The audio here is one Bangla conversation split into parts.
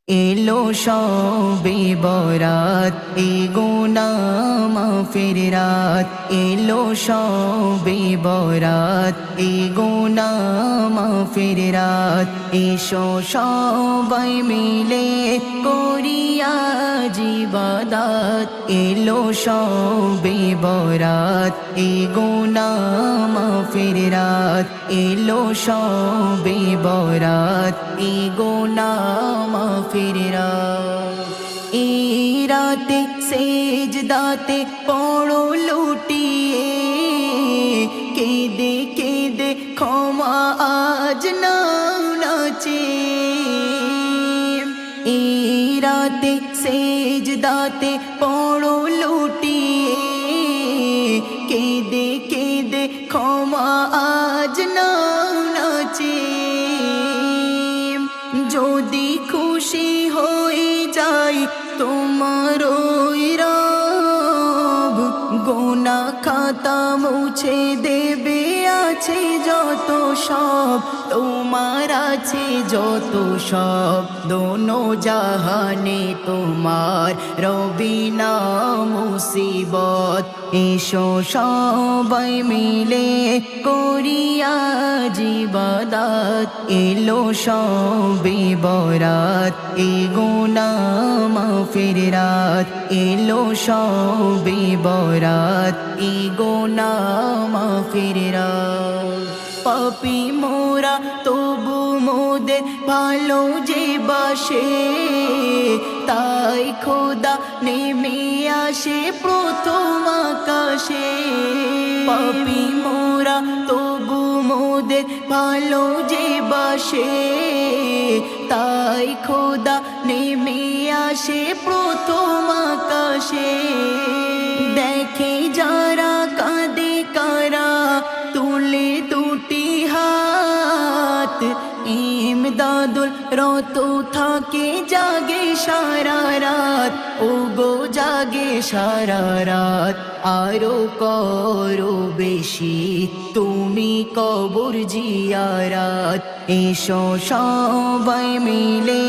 এলো শবে বরাত এ গুনাহ মাফের রাত এলো শবে বরাত এ গুনাহ মাফের রাত এসো সবাই মিলে করিয়া ইবাদত এলো শবে বরাত এ গুনাহ মাফের রাত এলো শবে বরাত এ গুনাহ মাফের রাত এই রাতে সেজদাতে পড়ো লুটিয়ে কেঁদে কেঁদে ক্ষমা আজ নাও নাচে এই রাতে সেজদাতে পড়ো লুটিয়ে কেঁদে কেঁদে ক্ষমা আজ নাও নাচে যদি খুশি হয়ে যাই তোমার ওই রব গুনাহ খাতা মুছে দেবে আছে যত সব তোমার আছে যত সব দোনো জাহানে তোমার রবি না মুসিবত এসো সবাই মিলে করিয়া ইবাদত এলো শবে বরাত এ গুনাহ মাফের রাত এলো শবে বরাত এ গুনাহ মাফের রাত পাপী মোরা তবু মোদের ভালো যে বাসে তাই খোদা নেমে আসে প্রথম আকাশে পাপী মোরা তবু মোদের ভালো যে বাসে তাই খোদা নেমে আসে প্রথম আকাশে দেখে যারা কাঁদে কারা তুলে দুটি হাত ইমদাদুল রত থাকে জাগে সারা রাত ওগো জাগে সারা রাত আরো করো বেশি তুমি কবর জিয়ারাত এসো সবাই মিলে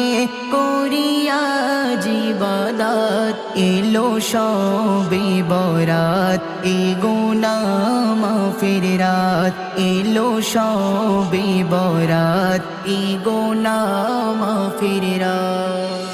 করিয়া ইবাদত এলো শবে বরাত এ গুনাহ মাফের রাত এলো শবে বরাত এ গুনাহ মাফের রাত।